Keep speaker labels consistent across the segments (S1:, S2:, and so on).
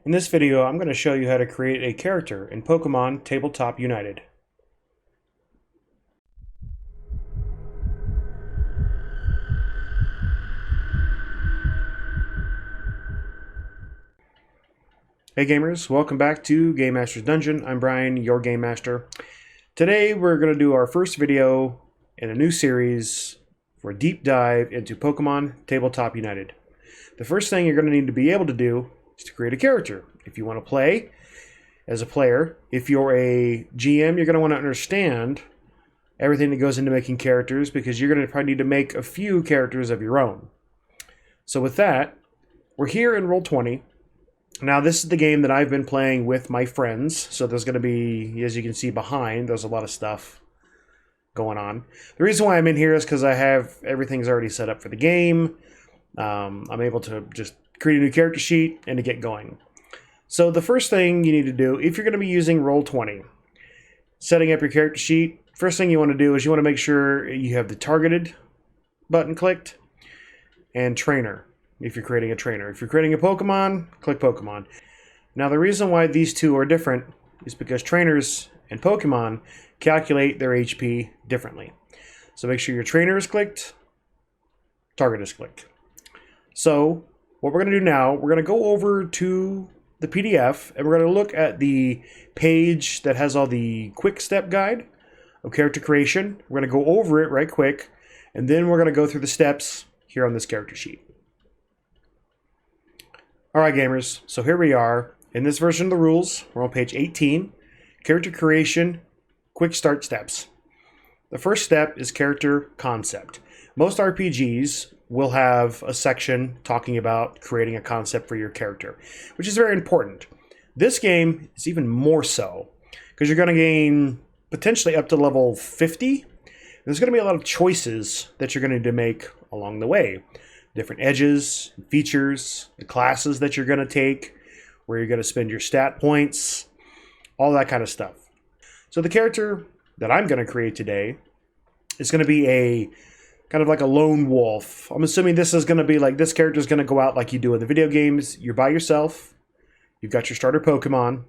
S1: In this video, I'm going to show you how to create a character in Pokémon Tabletop United. Hey gamers, welcome back to Game Master's Dungeon. I'm Brian, your Game Master. Today we're going to do our first video in a new series for a deep dive into Pokémon Tabletop United. The first thing you're going to need to be able to do is to create a character. If you want to play as a player, if you're a GM, you're going to want to understand everything that goes into making characters, because you're going to probably need to make a few characters of your own. So with that, we're here in Roll20. Now this is the game that I've been playing with my friends, so there's going to be, as you can see behind, there's a lot of stuff going on. The reason why I'm in here is because I have everything's already set up for the game. I'm able to just create a new character sheet and to get going. So the first thing you need to do, if you're going to be using Roll20, setting up your character sheet, first thing you want to do is you want to make sure you have the targeted button clicked and trainer. If you're creating a trainer. If you're creating a Pokemon, click Pokemon. Now the reason why these two are different is because trainers and Pokemon calculate their HP differently. So make sure your trainer is clicked, target is clicked. So what we're going to do now, we're going to go over to the PDF and we're going to look at the page that has all the quick step guide of character creation. We're going to go over it right quick, and then we're going to go through the steps here on this character sheet. Alright gamers, so here we are. In this version of the rules, we're on page 18, Character Creation, Quick Start Steps. The first step is Character Concept. Most RPGs will have a section talking about creating a concept for your character, which is very important. This game is even more so, because you're going to gain potentially up to level 50. There's going to be a lot of choices that you're going to need to make along the way. Different edges, features, the classes that you're going to take, where you're going to spend your stat points, all that kind of stuff. So the character that I'm going to create today is going to be a kind of like a lone wolf. I'm assuming this is going to be like, this character is going to go out like you do in the video games. You're by yourself. You've got your starter Pokemon.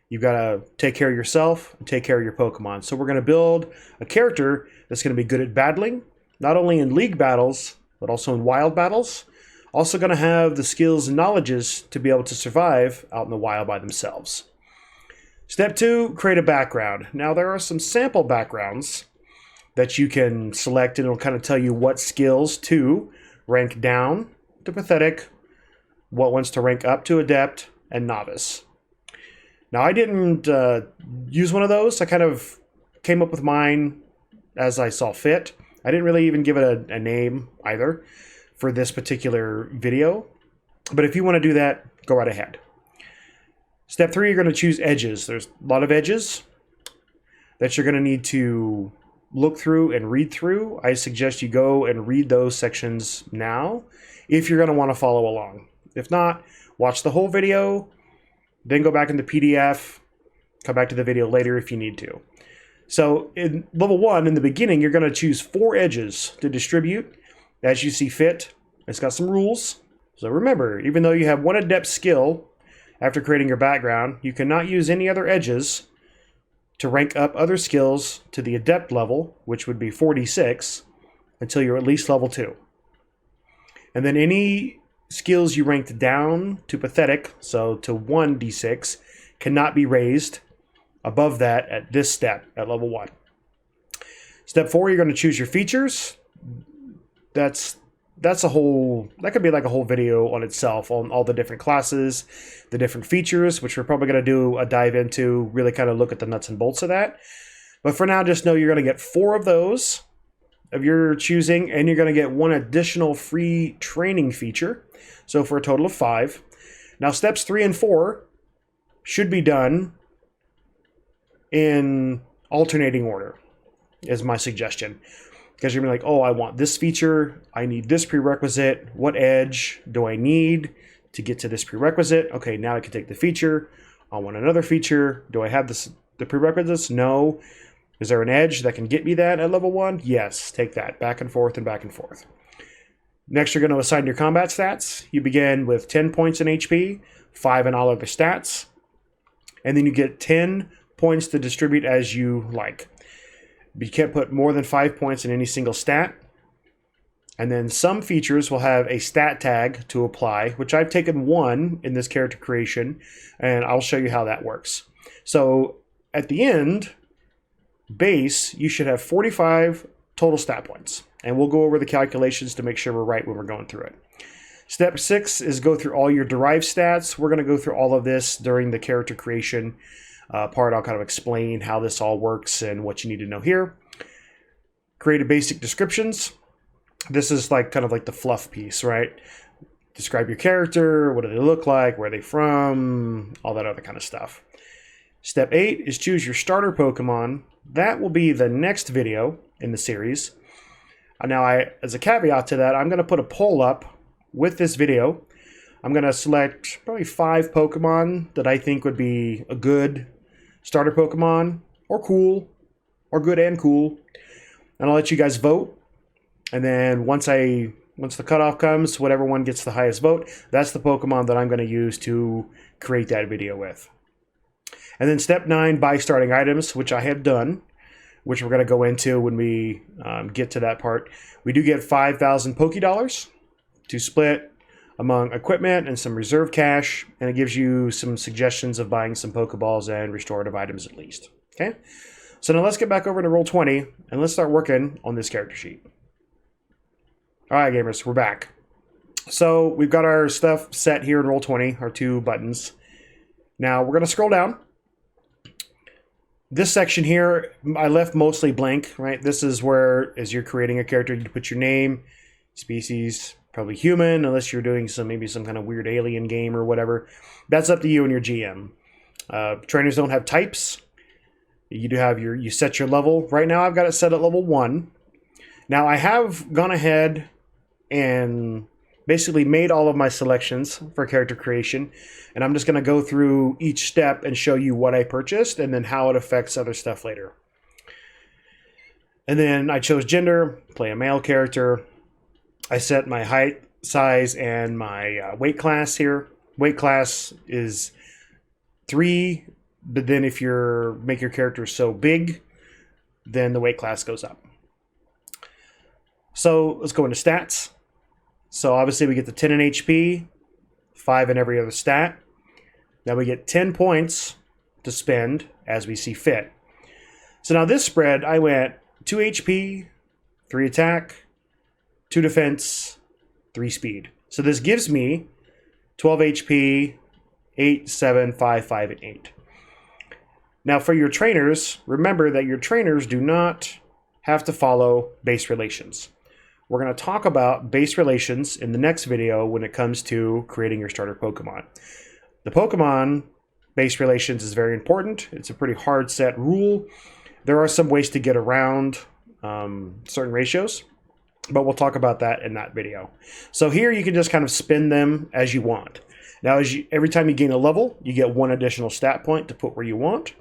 S1: You've got to take care of yourself and take care of your Pokemon. So we're going to build a character that's going to be good at battling, not only in league battles, but also in wild battles. Also going to have the skills and knowledges to be able to survive out in the wild by themselves. Step 2, create a background. Now there are some sample backgrounds that you can select, and it'll kind of tell you what skills to rank down to pathetic, what ones to rank up to adept, and novice. Now I didn't use one of those. I kind of came up with mine as I saw fit. I didn't really even give it a name either for this particular video. But if you want to do that, go right ahead. Step 3, you're going to choose edges. There's a lot of edges that you're going to need to look through and read through. I suggest you go and read those sections now if you're going to want to follow along. If not, watch the whole video, then go back in the PDF, come back to the video later if you need to. So in level 1, in the beginning, you're going to choose 4 edges to distribute as you see fit. It's got some rules. So remember, even though you have one adept skill after creating your background, you cannot use any other edges to rank up other skills to the adept level, which would be 46, until you're at least level 2. And then any skills you ranked down to pathetic, so to 1d6, cannot be raised above that at this step at level 1. Step 4, you're going to choose your features. That's a whole, that could be like a whole video on itself on all the different classes, the different features, which we're probably going to do a dive into, really kind of look at the nuts and bolts of that. But for now, just know you're going to get 4 of those of your choosing, and you're going to get 1 additional free training feature. So for a total of 5. Now steps 3 and 4 should be done in alternating order, is my suggestion. Because you're going to be like, oh, I want this feature, I need this prerequisite, what edge do I need to get to this prerequisite? Okay, now I can take the feature, I want another feature, do I have the prerequisites? No. Is there an edge that can get me that at level 1? Yes, take that, back and forth and back and forth. Next, you're going to assign your combat stats. You begin with 10 points in HP, 5 in all other stats, and then you get 10 points to distribute as you like. You can't put more than 5 points in any single stat. And then some features will have a stat tag to apply, which I've taken one in this character creation, and I'll show you how that works. So at the end, base, you should have 45 total stat points. And we'll go over the calculations to make sure we're right when we're going through it. Step 6 is go through all your derived stats. We're going to go through all of this during the character creation part. I'll kind of explain how this all works and what you need to know here. Create a basic descriptions. This is like kind of like the fluff piece, right? Describe your character, what do they look like, where are they from, all that other kind of stuff. Step 8 is choose your starter Pokemon. That will be the next video in the series. Now, as a caveat to that, I'm going to put a poll up with this video. I'm going to select probably 5 Pokemon that I think would be a good starter Pokemon, or cool, or good and cool. And I'll let you guys vote. And then once the cutoff comes, whatever one gets the highest vote, that's the Pokemon that I'm going to use to create that video with. And then step 9, buy starting items, which I have done, which we're going to go into when we get to that part. We do get 5,000 Pokédollars to split among equipment and some reserve cash, and it gives you some suggestions of buying some Pokeballs and restorative items at least. Okay? So now let's get back over to Roll20, and let's start working on this character sheet. All right, gamers, we're back. So we've got our stuff set here in Roll20, our 2 buttons. Now we're going to scroll down. This section here, I left mostly blank, right? This is where, as you're creating a character, you put your name, species, probably human, unless you're doing maybe some kind of weird alien game or whatever. That's up to you and your GM. Trainers don't have types. You set your level. Right now I've got it set at level 1. Now I have gone ahead and basically made all of my selections for character creation, and I'm just going to go through each step and show you what I purchased and then how it affects other stuff later. And then I chose gender, play a male character. I set my height, size, and my weight class here. Weight class is 3, but then if you make your character so big, then the weight class goes up. So let's go into stats. So obviously we get the 10 in HP, 5 in every other stat. Now we get 10 points to spend as we see fit. So now this spread, I went 2 HP, 3 attack, 2 defense, 3 speed. So this gives me 12 HP, 8, 7, 5, 5, and 8. Now for your trainers, remember that your trainers do not have to follow base relations. We're going to talk about base relations in the next video when it comes to creating your starter Pokemon. The Pokemon base relations is very important. It's a pretty hard set rule. There are some ways to get around certain ratios, but we'll talk about that in that video. So here you can just kind of spin them as you want. Now, every time you gain a level, you get 1 additional stat point to put where you want.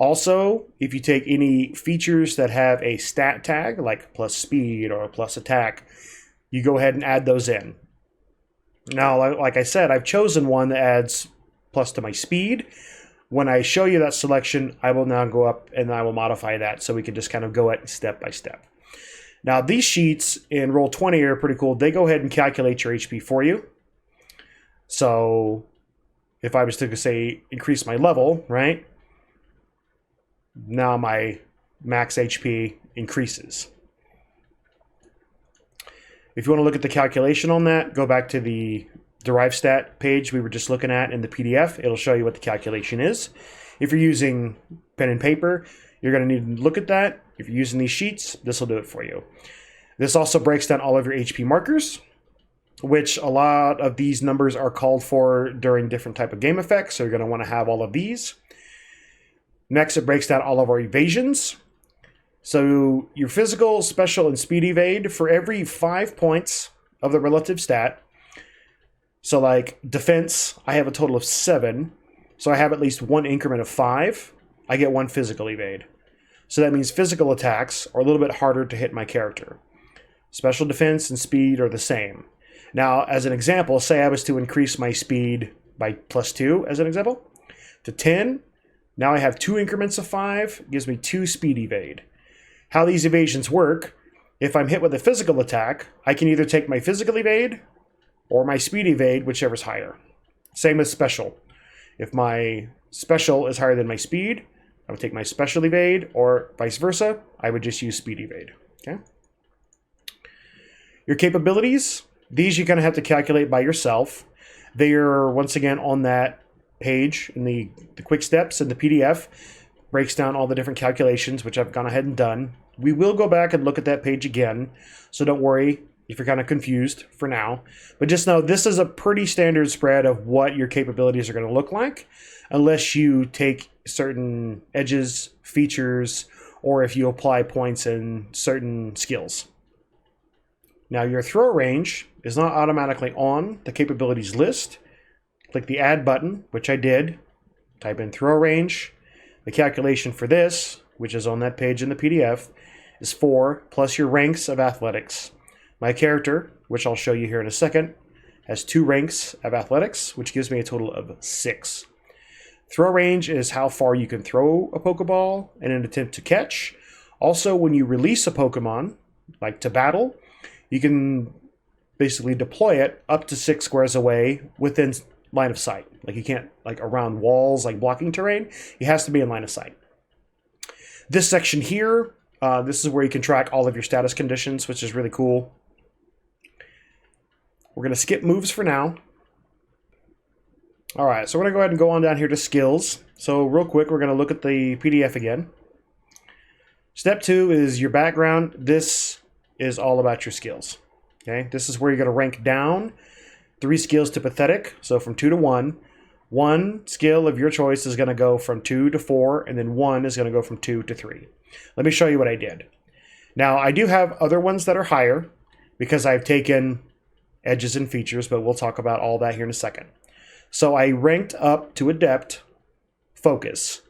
S1: Also, if you take any features that have a stat tag, like plus speed or plus attack, you go ahead and add those in. Now, like I said, I've chosen one that adds plus to my speed. When I show you that selection, I will now go up and I will modify that so we can just kind of go at step by step. Now, these sheets in Roll20 are pretty cool. They go ahead and calculate your HP for you. So if I was to say increase my level, right? Now my max HP increases. If you want to look at the calculation on that, go back to the derived stat page we were just looking at in the PDF. It'll show you what the calculation is. If you're using pen and paper, you're going to need to look at that. If you're using these sheets, this will do it for you. This also breaks down all of your HP markers, which a lot of these numbers are called for during different type of game effects. So you're going to want to have all of these. Next, it breaks down all of our evasions. So your physical, special, and speed evade for every 5 points of the relative stat. So like defense, I have a total of 7. So I have at least 1 increment of 5. I get 1 physical evade. So that means physical attacks are a little bit harder to hit my character. Special defense and speed are the same. Now, as an example, say I was to increase my speed by +2, as an example, to 10. Now I have 2 increments of 5, gives me 2 speed evade. How these evasions work, if I'm hit with a physical attack, I can either take my physical evade or my speed evade, whichever's higher. Same as special. If my special is higher than my speed, I would take my special evade, or vice versa, I would just use speed evade. Okay. Your capabilities, these you're going to have to calculate by yourself. They are, once again, on that page in the quick steps in the PDF. Breaks down all the different calculations, which I've gone ahead and done. We will go back and look at that page again, so don't worry if you're kind of confused for now. But just know this is a pretty standard spread of what your capabilities are going to look like, unless you take certain edges, features, or if you apply points in certain skills. Now, your throw range is not automatically on the capabilities list. Click the Add button, which I did. Type in throw range. The calculation for this, which is on that page in the PDF, is 4 plus your ranks of athletics. My character, which I'll show you here in a second, has 2 ranks of athletics, which gives me a total of 6. Throw range is how far you can throw a Pokeball in an attempt to catch. Also, when you release a Pokemon, like to battle, you can basically deploy it up to 6 squares away within line of sight. Like you can't, like around walls, like blocking terrain. It has to be in line of sight. This section here, this is where you can track all of your status conditions, which is really cool. We're going to skip moves for now. All right, so we're going to go ahead and go on down here to skills. So real quick, we're going to look at the PDF again. Step 2 is your background. This is all about your skills. Okay, this is where you're going to rank down 3 skills to pathetic, so from 2 to 1. 1 skill of your choice is going to go from 2 to 4, and then 1 is going to go from 2 to 3. Let me show you what I did. Now, I do have other ones that are higher because I've taken edges and features, but we'll talk about all that here in a second. So I ranked up to Adept Focus.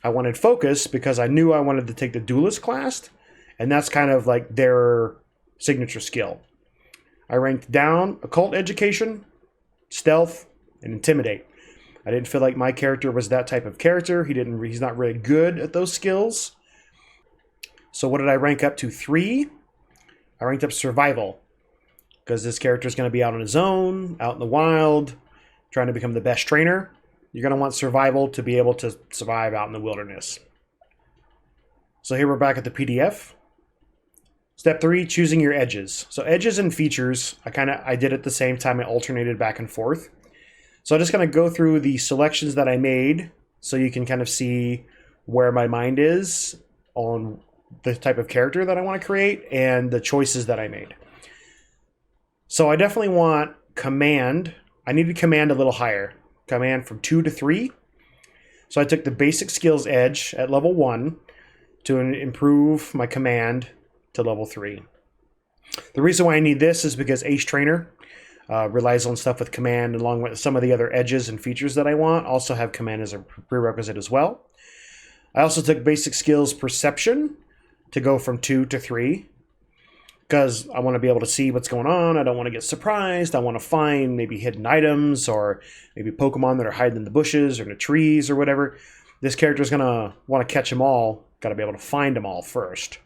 S1: I wanted Focus because I knew I wanted to take the Duelist class, and that's kind of like their signature skill. I ranked down Occult Education, Stealth, and Intimidate. I didn't feel like my character was that type of character. He's not really good at those skills. So what did I rank up to? 3. I ranked up Survival, because this character is going to be out on his own, out in the wild, trying to become the best trainer. You're going to want Survival to be able to survive out in the wilderness. So here we're back at the PDF. Step 3, choosing your edges. So edges and features, I did at the same time. I alternated back and forth. So I'm just going to go through the selections that I made so you can kind of see where my mind is on the type of character that I want to create and the choices that I made. So I definitely want command. I needed command a little higher. Command from 2 to 3. So I took the basic skills edge at level 1 to improve my command to level 3. The reason why I need this is because Ace Trainer relies on stuff with command, along with some of the other edges and features that I want. Also have command as a prerequisite as well. I also took basic skills Perception to go from 2 to 3, because I want to be able to see what's going on. I don't want to get surprised. I want to find maybe hidden items or maybe Pokemon that are hiding in the bushes or in the trees or whatever. This character is going to want to catch them all. Got to be able to find them all first.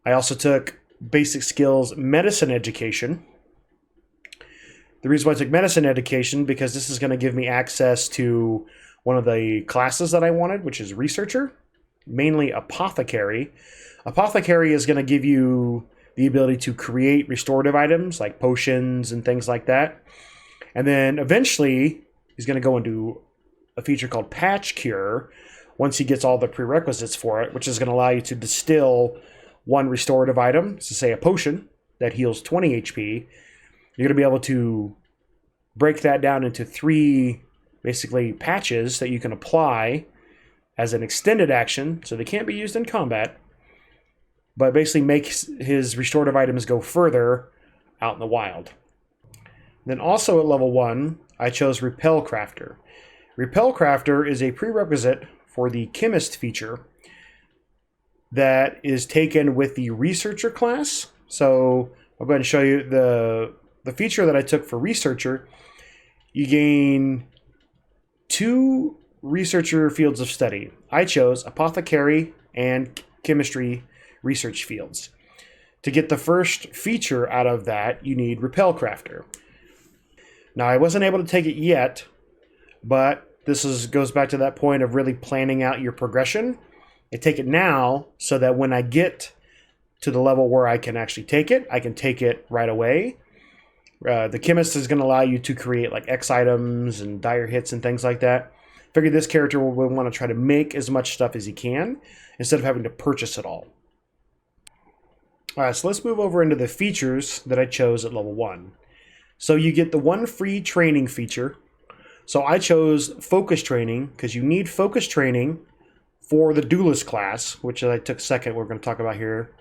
S1: I also took basic skills Medicine Education. The reason why I took Medicine Education, because this is going to give me access to one of the classes that I wanted, which is Researcher, mainly Apothecary. Apothecary is going to give you the ability to create restorative items like potions and things like that. And then eventually he's going to go into a feature called Patch Cure once he gets all the prerequisites for it, which is going to allow you to distill one restorative item, so say a potion that heals 20 HP. You're going to be able to break that down into 3 basically patches that you can apply as an extended action, so they can't be used in combat, but basically makes his restorative items go further out in the wild. Then also at level 1, I chose Repel Crafter. Repel Crafter is a prerequisite for the Chemist feature that is taken with the Researcher class. So I'll go ahead and show you the feature that I took for Researcher. You gain 2 researcher fields of study. I chose Apothecary and Chemistry research fields. To get the first feature out of that, you need Repel Crafter. Now, I wasn't able to take it yet, but this goes back to that point of really planning out your progression. I take it now so that when I get to the level where I can actually take it, I can take it right away. The Chemist is going to allow you to create like X items and dire hits and things like that. Figure this character will want to try to make as much stuff as he can instead of having to purchase it all. All right, so let's move over into the features that I chose at level 1. So you get the 1 free training feature. So I chose Focus Training because you need Focus Training for the Duelist class, which I took second, we're going to talk about here.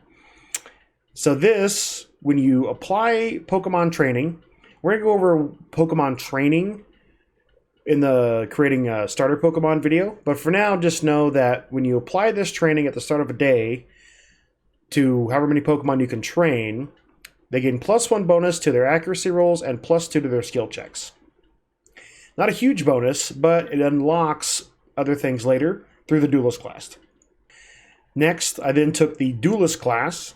S1: So this, when you apply Pokemon Training, we're going to go over Pokemon Training in the creating a starter Pokemon video. But for now, just know that when you apply this training at the start of a day to however many Pokemon you can train, they gain +1 bonus to their accuracy rolls and +2 to their skill checks. Not a huge bonus, but it unlocks other things later through the Duelist class. Next, I then took the Duelist class.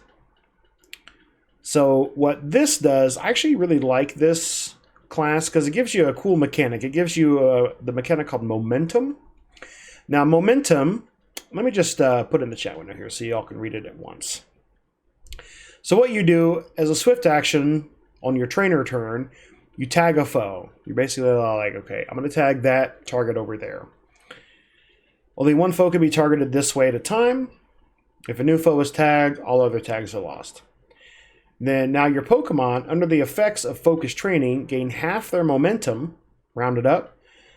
S1: So what this does, I actually really like this class because it gives you a cool mechanic. It gives you the mechanic called Momentum. Now, Momentum, let me just put it in the chat window here so y'all can read it at once. So what you do as a swift action on your trainer turn, you tag a foe. You're basically like, okay, I'm going to tag that target over there. Only one foe can be targeted this way at a time. If a new foe is tagged, all other tags are lost. Then now your Pokemon, under the effects of Focus Training, gain half their momentum, rounded up,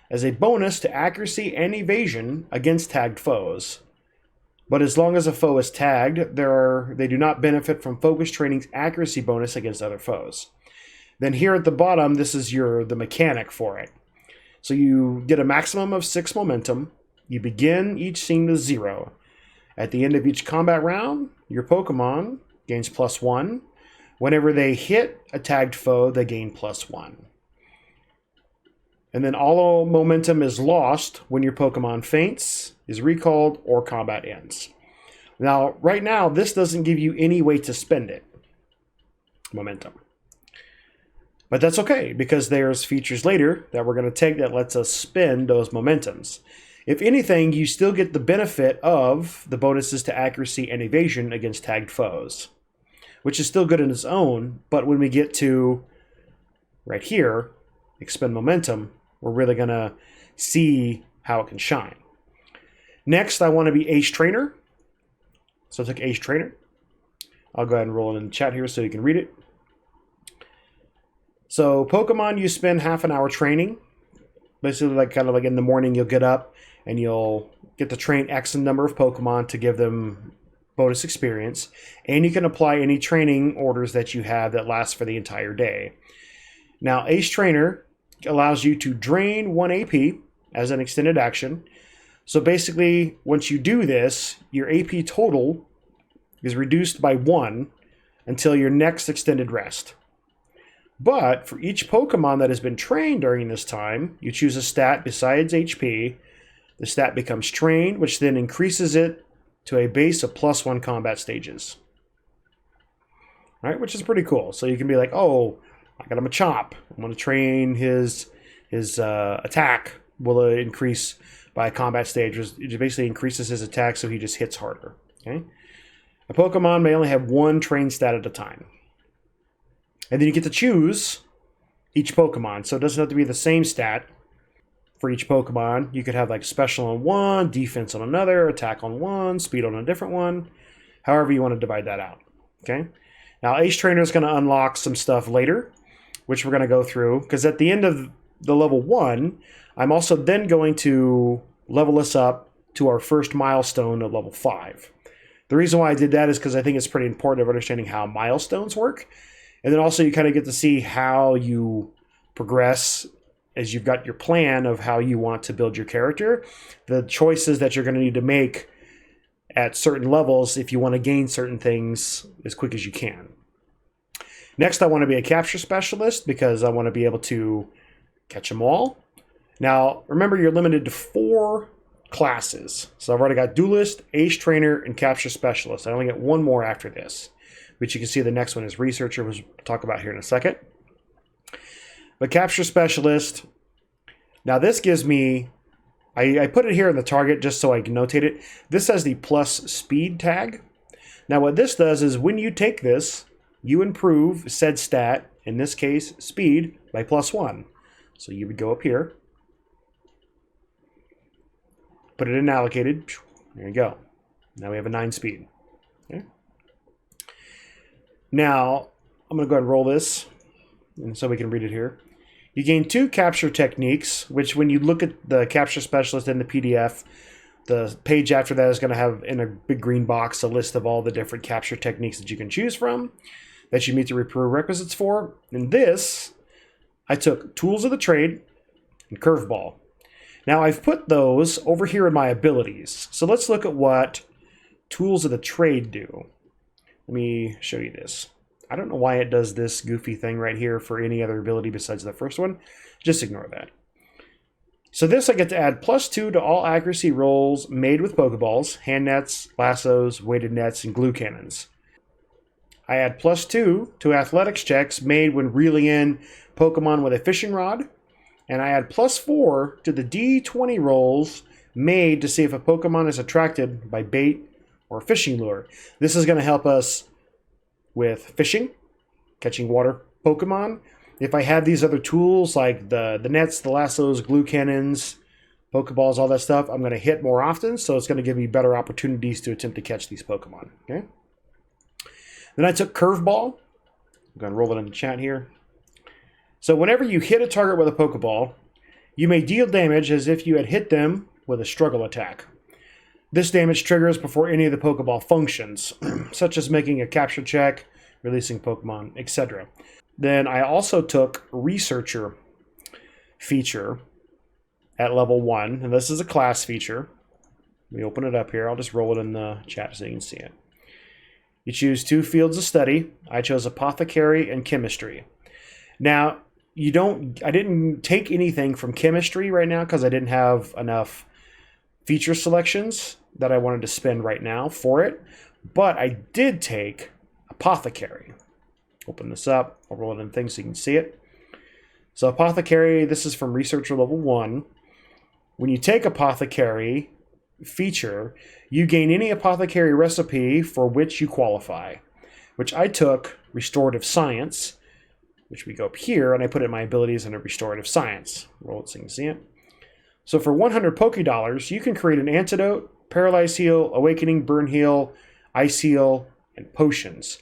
S1: as a bonus to accuracy and evasion against tagged foes. But as long as a foe is tagged, they do not benefit from Focus Training's accuracy bonus against other foes. Then here at the bottom, this is the mechanic for it. So you get a maximum of 6 momentum. You begin each scene with 0. At the end of each combat round, your Pokemon gains +1. Whenever they hit a tagged foe, they gain +1. And then all momentum is lost when your Pokemon faints, is recalled, or combat ends. Now, right now, this doesn't give you any way to spend it. Momentum. But that's okay, because there's features later that we're going to take that lets us spend those momentums. If anything, you still get the benefit of the bonuses to accuracy and evasion against tagged foes, which is still good in its own, but when we get to right here, expend momentum, we're really going to see how it can shine. Next, I want to be Ace Trainer. So I took Ace Trainer. I'll go ahead and roll it in the chat here so you can read it. So Pokemon, you spend half an hour training. Basically, kind of like in the morning, you'll get up and you'll get to train X number of Pokemon to give them bonus experience. And you can apply any training orders that you have that last for the entire day. Now, Ace Trainer allows you to drain 1 AP as an extended action. So basically, once you do this, your AP total is reduced by 1 until your next extended rest. But for each Pokemon that has been trained during this time, you choose a stat besides HP. The stat becomes trained, which then increases it to a base of +1 combat stages. All right, which is pretty cool. So you can be like, oh, I got him a Chomp. I'm going to train his attack will increase by a combat stage. It basically increases his attack so he just hits harder. Okay. A Pokemon may only have 1 trained stat at a time. And then you get to choose each Pokemon. So it doesn't have to be the same stat for each Pokemon. You could have like special on one, defense on another, attack on one, speed on a different one. However you want to divide that out. Okay. Now Ace Trainer is going to unlock some stuff later, which we're going to go through. Because at the end of the level 1, I'm also then going to level us up to our first milestone of level 5. The reason why I did that is because I think it's pretty important of understanding how milestones work. And then also you kind of get to see how you progress as you've got your plan of how you want to build your character, the choices that you're going to need to make at certain levels if you want to gain certain things as quick as you can. Next, I want to be a capture specialist because I want to be able to catch them all. Now, remember, you're limited to 4 classes. So I've already got Duelist, Ace Trainer, and Capture Specialist. I only get 1 more after this, which you can see the next one is Researcher, which we'll talk about here in a second. But Capture Specialist, now this gives me, I put it here in the target just so I can notate it. This has the plus speed tag. Now what this does is when you take this, you improve said stat, in this case speed, by +1. So you would go up here, put it in allocated, there you go. Now we have a 9 speed. Okay. Now I'm going to go ahead and roll this, and so we can read it here. You gain 2 capture techniques, which when you look at the capture specialist in the PDF, the page after that is going to have in a big green box a list of all the different capture techniques that you can choose from that you meet the prerequisites for. In this, I took Tools of the Trade and Curveball. Now I've put those over here in my abilities. So let's look at what Tools of the Trade do. Let me show you this. I don't know why it does this goofy thing right here for any other ability besides the first one. Just ignore that. So this I get to add +2 to all accuracy rolls made with Pokeballs, hand nets, lassos, weighted nets, and glue cannons. I add +2 to athletics checks made when reeling in Pokemon with a fishing rod. And I add +4 to the D20 rolls made to see if a Pokemon is attracted by bait or fishing lure. This is going to help us with fishing, catching water Pokemon. If I have these other tools like the nets, the lassos, glue cannons, Pokeballs, all that stuff, I'm going to hit more often, so it's going to give me better opportunities to attempt to catch these Pokemon. Okay. Then I took Curveball. I'm going to roll it in the chat here. So whenever you hit a target with a Pokeball, you may deal damage as if you had hit them with a struggle attack. This damage triggers before any of the Pokeball functions, such as making a capture check, releasing Pokemon, etc. Then I also took Researcher feature at level 1, and this is a class feature. Let me open it up here. I'll just roll it in the chat so you can see it. You choose 2 fields of study. I chose Apothecary and Chemistry. Now, I didn't take anything from Chemistry right now because I didn't have enough feature selections that I wanted to spend right now for it, but I did take Apothecary. Open this up, I'll roll it in things so you can see it. So Apothecary, this is from Researcher level 1. When you take Apothecary feature, you gain any Apothecary recipe for which you qualify, which I took Restorative Science, which we go up here, and I put in my abilities under Restorative Science. Roll it so you can see it. So for 100 Pokédollars, you can create an Antidote, Paralyze Heal, Awakening, Burn Heal, Ice Heal, and Potions.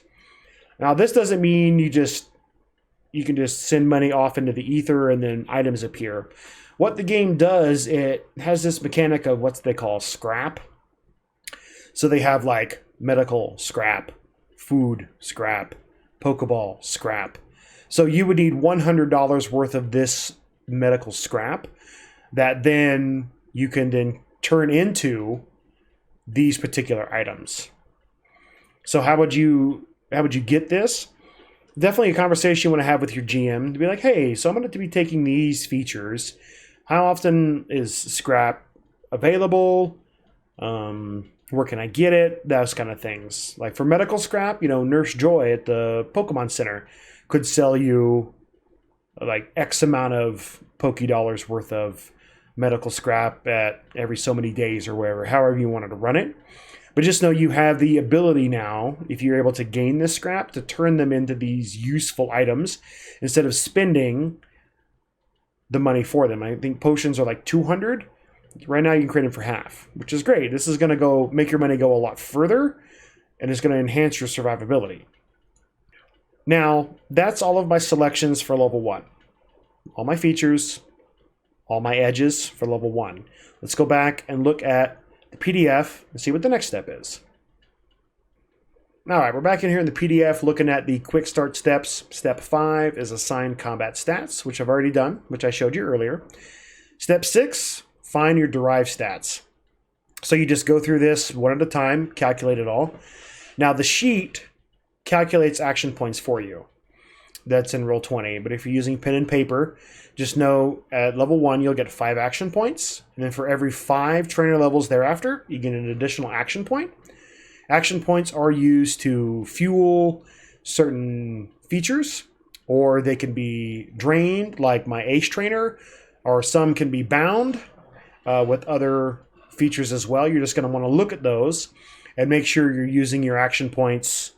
S1: Now this doesn't mean you can just send money off into the ether and then items appear. What the game does, it has this mechanic of what they call scrap. So they have like medical scrap, food scrap, Pokeball scrap. So you would need $100 worth of this medical scrap that then you can then turn into these particular items. So how would you get this? Definitely a conversation you want to have with your GM to be like, hey, so I'm going to be taking these features. How often is scrap available? Where can I get it? Those kind of things. Like for medical scrap, Nurse Joy at the Pokemon Center could sell you like X amount of Pokédollars worth of medical scrap at every so many days or wherever, however you wanted to run it. But just know you have the ability now, if you're able to gain this scrap, to turn them into these useful items instead of spending the money for them. I think potions are like 200. Right now you can create them for half, which is great. This is going to make your money go a lot further, and it's going to enhance your survivability. Now, that's all of my selections for level 1. All my features, all my edges for level 1. Let's go back and look at the PDF and see what the next step is. All right, we're back in here in the PDF looking at the quick start steps. Step 5 is assign combat stats, which I've already done, which I showed you earlier. Step 6, find your derived stats. So you just go through this one at a time, calculate it all. Now the sheet calculates action points for you. that's in Roll20. But if you're using pen and paper, just know at level 1 you'll get 5 action points. And then for every 5 trainer levels thereafter, you get an additional action point. Action points are used to fuel certain features, or they can be drained, like my Ace Trainer, or some can be bound with other features as well. You're just going to want to look at those and make sure you're using your action points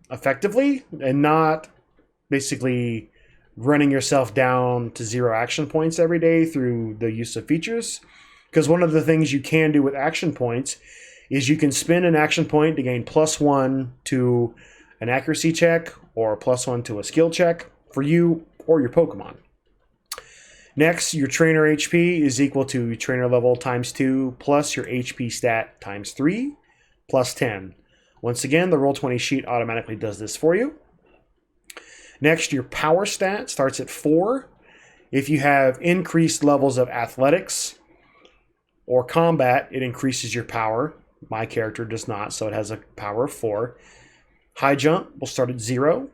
S1: effectively and not basically running yourself down to 0 action points every day through the use of features. Because one of the things you can do with action points is you can spend an action point to gain +1 to an accuracy check or +1 to a skill check for you or your Pokemon. Next, your trainer HP is equal to trainer level ×2 plus your HP stat ×3 plus 10. Once again, the Roll20 sheet automatically does this for you. Next, your power stat starts at 4. If you have increased levels of athletics or combat, it increases your power. My character does not, so it has a power of 4. High jump will start at 0.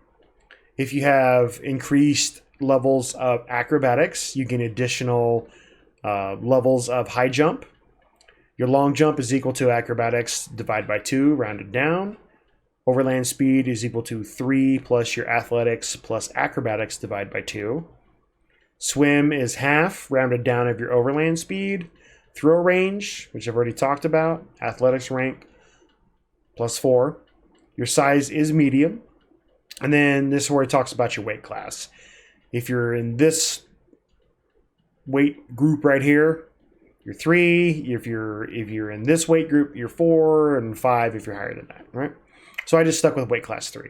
S1: If you have increased levels of acrobatics, you gain additional levels of high jump. Your long jump is equal to acrobatics divided by 2, rounded down. Overland speed is equal to 3 plus your athletics plus acrobatics divided by 2. Swim is half, rounded down, of your overland speed. Throw range, which I've already talked about, athletics rank, +4. Your size is medium. And then this is where it talks about your weight class. If you're in this weight group right here, you're 3. If you're in this weight group, you're 4, and 5 if you're higher than that, right? So I just stuck with weight class 3.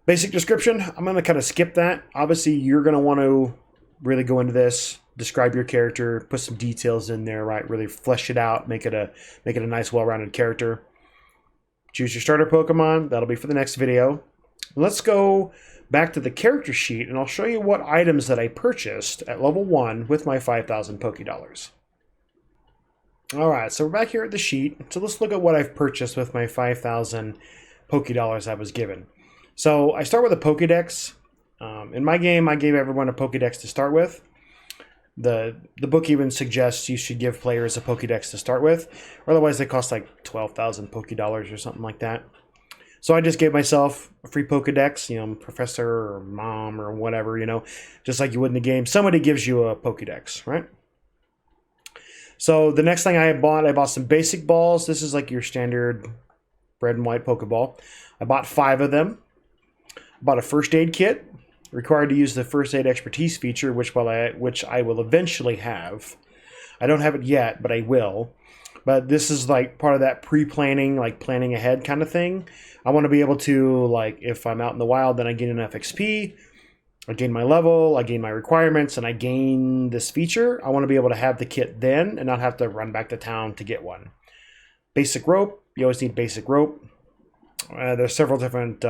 S1: Basic description, I'm going to kind of skip that. Obviously, you're going to want to really go into this, describe your character, put some details in there, right? Really flesh it out, make it a nice, well-rounded character. Choose your starter Pokemon. That'll be for the next video. Let's go back to the character sheet, and I'll show you what items that I purchased at level 1 with my 5,000 Pokédollars. Alright, so we're back here at the sheet. So let's look at what I've purchased with my 5,000 Pokédollars I was given. So I start with a Pokédex. In my game, I gave everyone a Pokédex to start with. The book even suggests you should give players a Pokédex to start with, or otherwise they cost like 12,000 Pokédollars or something like that. So I just gave myself a free Pokédex, professor or mom or whatever, just like you would in the game. Somebody gives you a Pokédex, right? So the next thing I bought some basic balls. This is like your standard red and white Pokeball. I bought 5 of them. I bought a first aid kit, required to use the first aid expertise feature, which I will eventually have. I don't have it yet, but I will. But this is like part of that pre-planning, like planning ahead kind of thing. I want to be able to, like, if I'm out in the wild, then I gain enough XP, I gain my level, I gain my requirements, and I gain this feature. I want to be able to have the kit then and not have to run back to town to get one. Basic rope. You always need basic rope. There's several different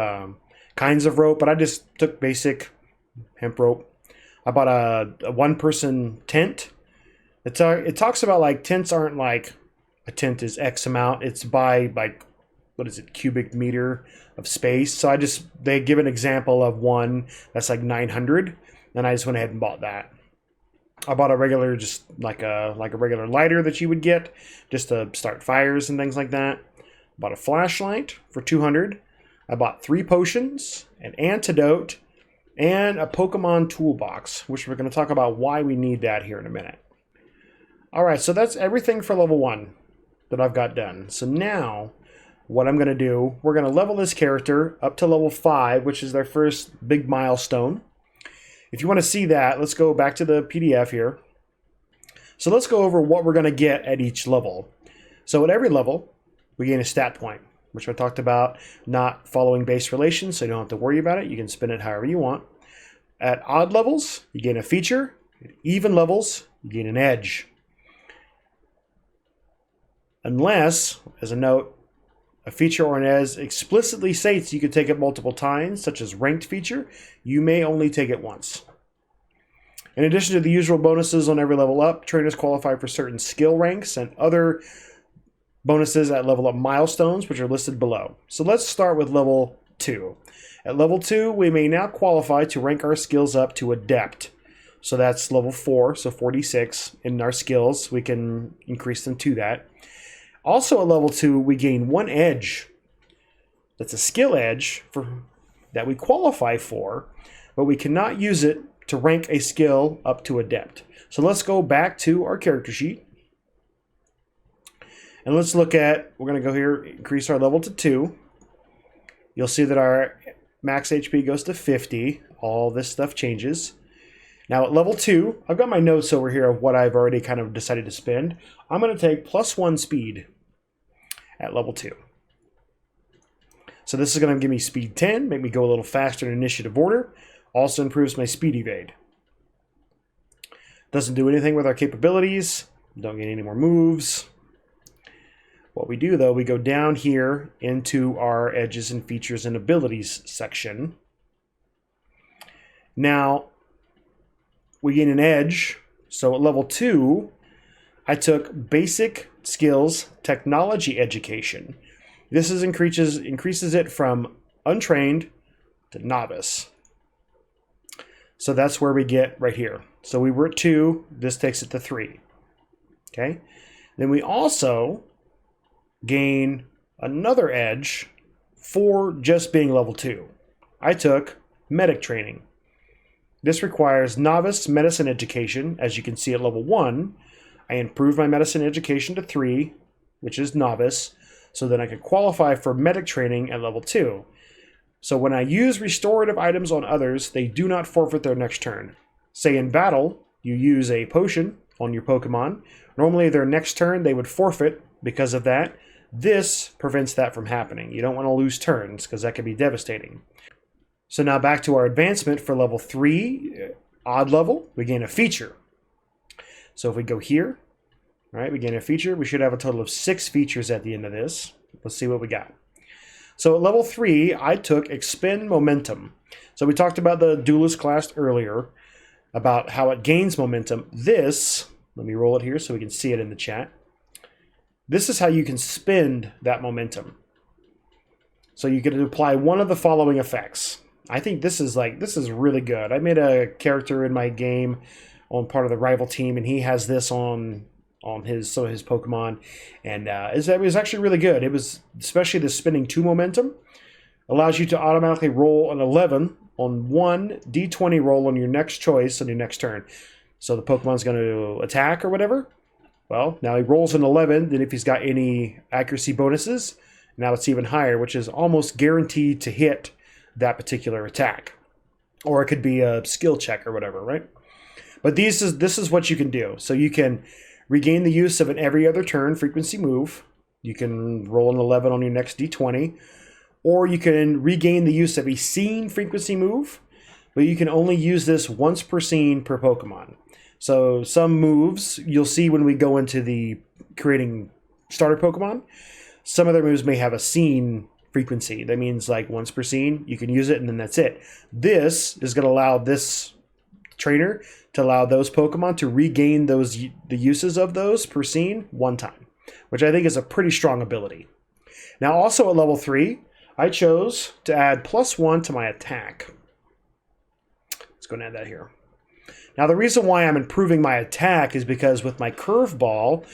S1: kinds of rope, but I just took basic hemp rope. I bought a one-person tent. It talks about, like, tents aren't like a tent is X amount. It's by, like, what is it, cubic meter of space. So they give an example of one that's like 900, and I just went ahead and bought that. I bought a regular, just like a regular lighter that you would get just to start fires and things like that. Bought a flashlight for 200. I bought 3 potions, an antidote, and a Pokemon toolbox, which we're going to talk about why we need that here in a minute. All right, so that's everything for level 1 that I've got done. So now what I'm going to do, we're going to level this character up to level 5, which is their first big milestone. If you want to see that, let's go back to the PDF here. So let's go over what we're going to get at each level. So at every level, we gain a stat point, which I talked about, not following base relations, so you don't have to worry about it. You can spin it however you want. At odd levels, you gain a feature. At even levels, you gain an edge. Unless, as a note, a feature or an edge explicitly states you can take it multiple times, such as ranked feature, you may only take it once. In addition to the usual bonuses on every level up, trainers qualify for certain skill ranks and other bonuses at level up milestones, which are listed below. So let's start with level 2. At level 2, we may now qualify to rank our skills up to Adept. So that's level 4, so 46. In our skills, we can increase them to that. Also at level 2, we gain 1 edge. That's a skill edge that we qualify for, but we cannot use it to rank a skill up to Adept. So let's go back to our character sheet. And let's look at, we're going to go here, increase our level to 2. You'll see that our max HP goes to 50. All this stuff changes. Now at level 2, I've got my notes over here of what I've already kind of decided to spend. I'm going to take +1 speed at level 2. So this is going to give me speed 10, make me go a little faster in initiative order. Also improves my speed evade. Doesn't do anything with our capabilities. Don't get any more moves. What we do though, we go down here into our edges and features and abilities section. Now, we gain an edge. So at level 2, I took basic skills technology education. This increases it from untrained to novice. So that's where we get right here. So we were at 2, this takes it to 3. Okay? Then we also gain another edge for just being level 2. I took medic training. This requires novice medicine education. As you can see at level 1, I improved my medicine education to 3, which is novice, so that I could qualify for medic training at level 2. So when I use restorative items on others, they do not forfeit their next turn. Say in battle, you use a potion on your Pokemon. Normally their next turn they would forfeit because of that. This prevents that from happening. You don't want to lose turns because that can be devastating. So now back to our advancement for level 3, odd level, we gain a feature. So if we go here, right, we gain a feature. We should have a total of 6 features at the end of this. Let's see what we got. So at level 3, I took Expend Momentum. So we talked about the Duelist class earlier, about how it gains momentum. This, let me roll it here so we can see it in the chat. This is how you can spend that momentum. So you can apply one of the following effects. I think this is really good. I made a character in my game on part of the rival team, and he has this on his Pokemon, and it was actually really good. It was especially the spending 2 momentum allows you to automatically roll an 11 on 1 d20 roll on your next choice on your next turn. So the Pokemon's going to attack or whatever. Well, now he rolls an 11. Then if he's got any accuracy bonuses, now it's even higher, which is almost guaranteed to hit that particular attack. Or it could be a skill check or whatever, right? But this is what you can do. So you can regain the use of an every other turn frequency move. You can roll an 11 on your next d20. Or you can regain the use of a scene frequency move, but you can only use this once per scene per Pokemon. So some moves, you'll see when we go into the creating starter Pokemon, some of their moves may have a scene frequency. That means like once per scene, you can use it and then that's it. This is going to allow this trainer to allow those Pokemon to regain the uses of those per scene one time, which I think is a pretty strong ability. Now also at level 3, I chose to add +1 to my attack. Let's go and add that here. Now the reason why I'm improving my attack is because with my curveball,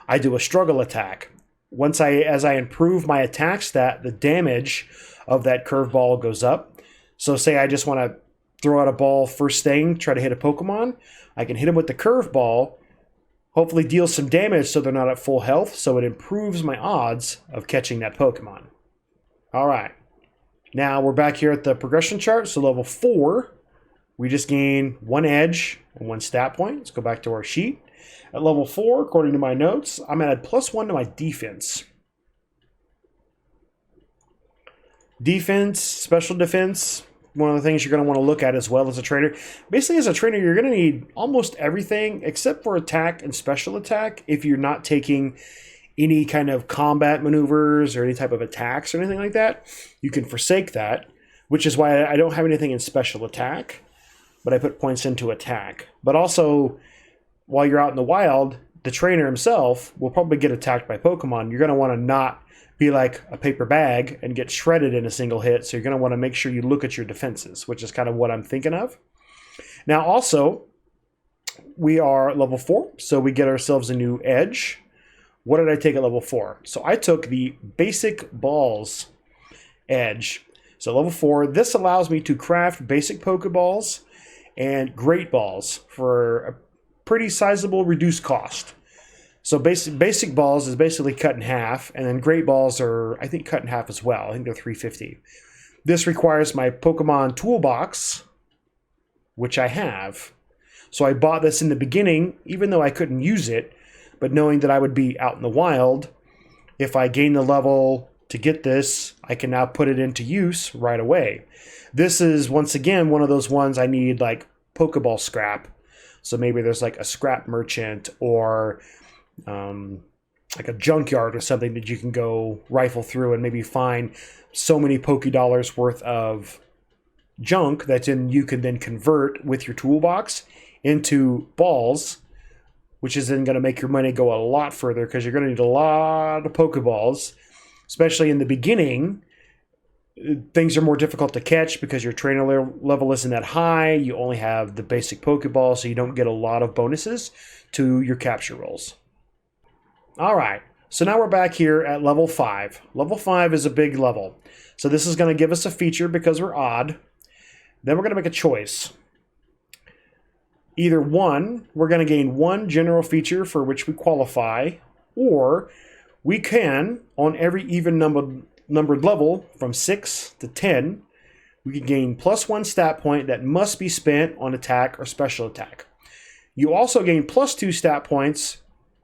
S1: I do a struggle attack. As I improve my attack stat, the damage of that curveball goes up. So say I just want to throw out a ball first thing, try to hit a Pokemon, I can hit him with the curveball, hopefully deal some damage so they're not at full health, so it improves my odds of catching that Pokemon. All right, now we're back here at the progression chart. So level 4, we just gain 1 edge and 1 stat point. Let's go back to our sheet. At level 4, according to my notes, I'm going to add +1 to my defense. Defense, special defense, one of the things you're going to want to look at as well as a trainer. Basically, as a trainer, you're going to need almost everything except for attack and special attack if you're not taking any kind of combat maneuvers or any type of attacks or anything like that. You can forsake that, which is why I don't have anything in special attack, but I put points into attack. But also, while you're out in the wild, the trainer himself will probably get attacked by Pokemon, you're going to want to not be like a paper bag and get shredded in a single hit. So you're going to want to make sure you look at your defenses, which is kind of what I'm thinking of. Now also, we are level 4, so we get ourselves a new edge. What did I take at level 4? So I took the basic balls edge. So level 4, this allows me to craft basic Pokeballs and great balls for a pretty sizable reduced cost. So basic balls is basically cut in half, and then great balls are, I think, cut in half as well. I think they're 350. This requires my Pokemon toolbox, which I have. So I bought this in the beginning, even though I couldn't use it, but knowing that I would be out in the wild, if I gain the level to get this, I can now put it into use right away. This is, once again, one of those ones I need like Pokeball scrap. So maybe there's like a scrap merchant or like a junkyard or something that you can go rifle through and maybe find so many Pokédollars worth of junk that then you can then convert with your toolbox into balls, which is then going to make your money go a lot further because you're going to need a lot of Pokeballs, especially in the beginning. Things are more difficult to catch because your trainer level isn't that high. You only have the basic Pokeball, so you don't get a lot of bonuses to your capture rolls. All right, so now we're back here at level 5. Level 5 is a big level. So this is going to give us a feature because we're odd. Then we're going to make a choice. Either one, we're going to gain one general feature for which we qualify, or we can, on every even numbered level from 6 to 10, we can gain +1 stat point that must be spent on attack or special attack. You also gain +2 stat points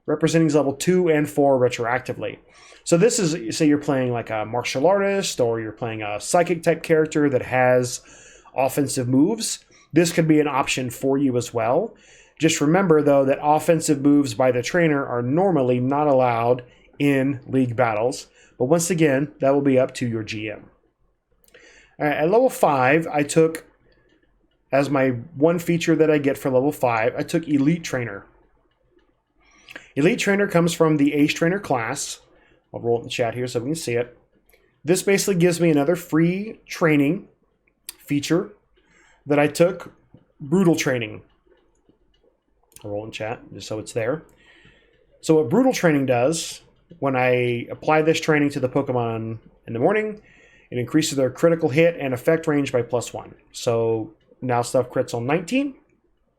S1: representing level 2 and 4 retroactively. So this is, say you're playing like a martial artist or you're playing a psychic type character that has offensive moves. This could be an option for you as well. Just remember though that offensive moves by the trainer are normally not allowed in league battles. But once again, that will be up to your GM. All right, at level 5, I took, as my one feature that I get for level 5, I took Elite Trainer. Elite Trainer comes from the Ace Trainer class. I'll roll it in the chat here so we can see it. This basically gives me another free training feature that I took, Brutal Training. I'll roll it in chat just so it's there. So what Brutal Training does, when I apply this training to the Pokemon in the morning, it increases their critical hit and effect range by +1. So now stuff crits on 19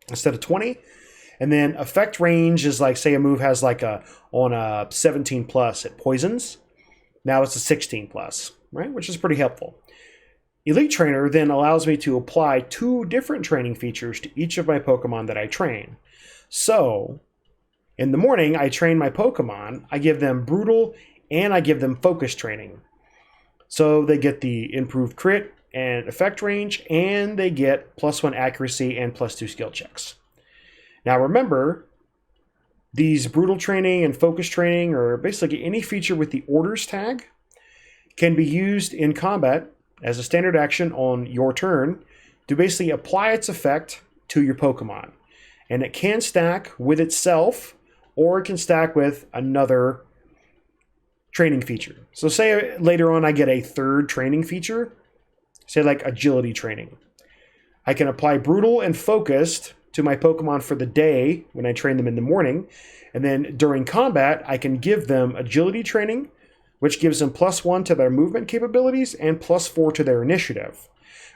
S1: instead of 20. And then effect range is like, say a move has like on a 17 plus, it poisons. Now it's a 16 plus, right? Which is pretty helpful. Elite Trainer then allows me to apply 2 different training features to each of my Pokemon that I train. So in the morning, I train my Pokemon, I give them Brutal and I give them Focus Training. So they get the improved crit and effect range, and they get +1 accuracy and +2 skill checks. Now remember, these Brutal Training and Focus Training, or basically any feature with the Orders tag, can be used in combat as a standard action on your turn to basically apply its effect to your Pokemon. And it can stack with itself, or it can stack with another training feature. So say later on I get a 3rd training feature, say like Agility Training. I can apply Brutal and Focused to my Pokemon for the day when I train them in the morning. And then during combat, I can give them Agility Training, which gives them +1 to their movement capabilities and +4 to their initiative,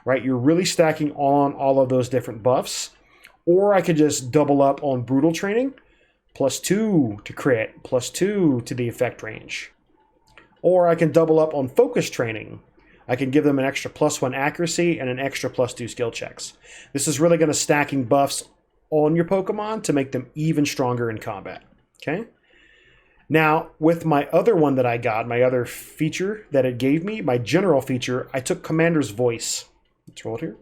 S1: right? You're really stacking on all of those different buffs. Or I could just double up on Brutal Training, +2 to crit, +2 to the effect range. Or I can double up on Focus Training. I can give them an extra +1 accuracy and an extra +2 skill checks. This is really going to stacking buffs on your Pokemon to make them even stronger in combat. Okay? Now, with my other one that I got, my other feature that it gave me, my general feature, I took Commander's Voice. Let's roll it here.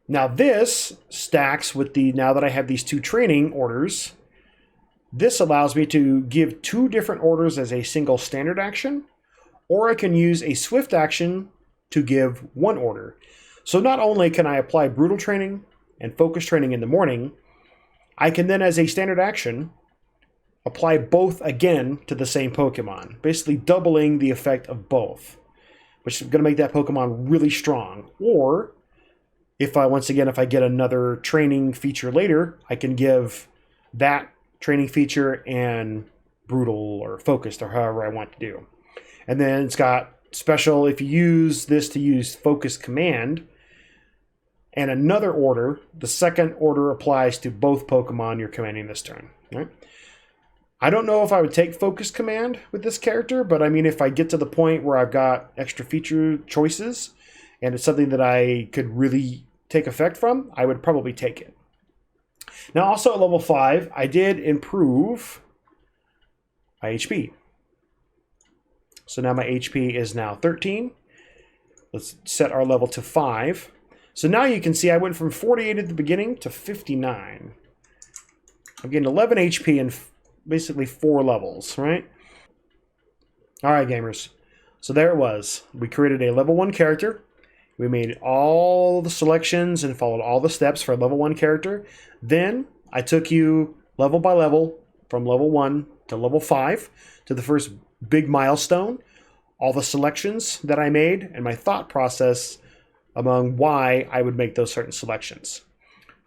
S1: Now this stacks with the, now that I have these 2 training orders, this allows me to give 2 different orders as a single standard action, or I can use a swift action to give 1 order. So not only can I apply Brutal Training and Focus Training in the morning, I can then, as a standard action, apply both again to the same Pokemon, basically doubling the effect of both, which is going to make that Pokemon really strong. Or if I get another training feature later, I can give that training feature and brutal or focused or however I want to do. And then it's got special, if you use this to use focus command and another order, the second order applies to both Pokemon you're commanding this turn. Right? I don't know if I would take focus command with this character, but I mean, if I get to the point where I've got extra feature choices and it's something that I could really take effect from, I would probably take it. Now, also at level 5, I did improve my HP. So now my HP is now 13. Let's set our level to 5. So now you can see I went from 48 at the beginning to 59. I've gained 11 HP in basically 4 levels, right? All right, gamers. So there it was. We created a level 1 character. We made all the selections and followed all the steps for a level 1 character. Then I took you level by level from level 1 to level 5 to the first big milestone. All the selections that I made and my thought process among why I would make those certain selections.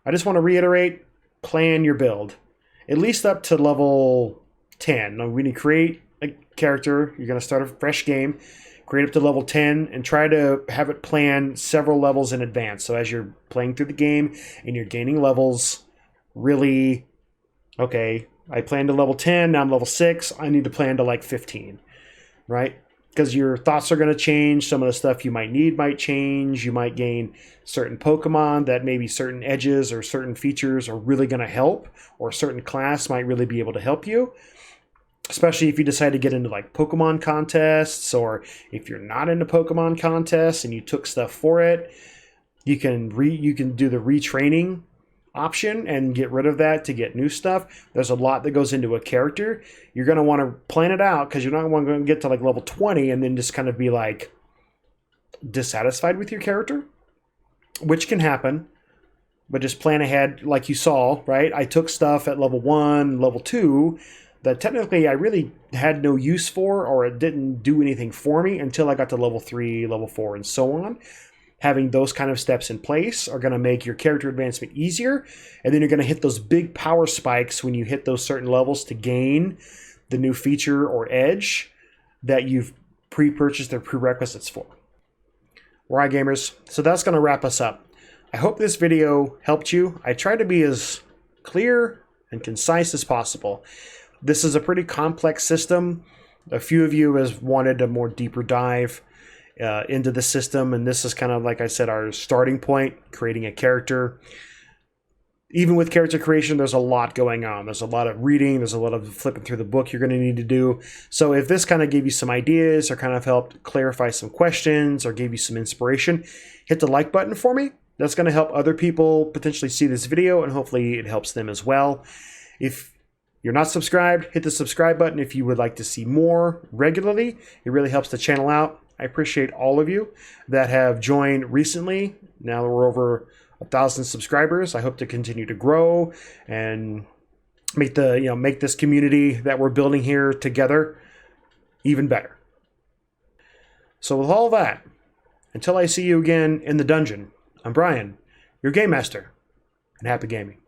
S1: I just want to reiterate, plan your build. At least up to level 10. Now, when you create a character, you're going to start a fresh game, create up to level 10, and try to have it planned several levels in advance. So as you're playing through the game and you're gaining levels, really, okay, I planned to level 10, now I'm level 6, I need to plan to like 15, right? Because your thoughts are going to change. Some of the stuff you might need might change. You might gain certain Pokemon that maybe certain edges or certain features are really going to help, or a certain class might really be able to help you. Especially if you decide to get into like Pokemon contests, or if you're not into Pokemon contests and you took stuff for it, you can do the retraining option and get rid of that to get new stuff. There's a lot that goes into a character. You're going to want to plan it out, because you're not going to get to like level 20 and then just kind of be like dissatisfied with your character, which can happen. But just plan ahead, like you saw, right? I took stuff at level 1, level 2 that technically I really had no use for, or it didn't do anything for me until I got to level 3, level 4, and so on. Having those kind of steps in place are going to make your character advancement easier, and then you're going to hit those big power spikes when you hit those certain levels to gain the new feature or edge that you've pre-purchased their prerequisites for. All right, gamers, so that's going to wrap us up. I hope this video helped you. I tried to be as clear and concise as possible. This is a pretty complex system. A few of you have wanted a more deeper dive into the system, and this is kind of, like I said, our starting point, creating a character. Even with character creation, there's a lot going on. There's a lot of reading, there's a lot of flipping through the book you're going to need to do. So if this kind of gave you some ideas or kind of helped clarify some questions or gave you some inspiration, hit the like button for me. That's going to help other people potentially see this video, and hopefully it helps them as well. If you're not subscribed, hit the subscribe button if you would like to see more regularly. It really helps the channel out. I appreciate all of you that have joined recently. Now that we're over 1,000 subscribers, I hope to continue to grow and make this community that we're building here together even better. So with all that, until I see you again in the dungeon, I'm Brian, your Game Master, and happy gaming.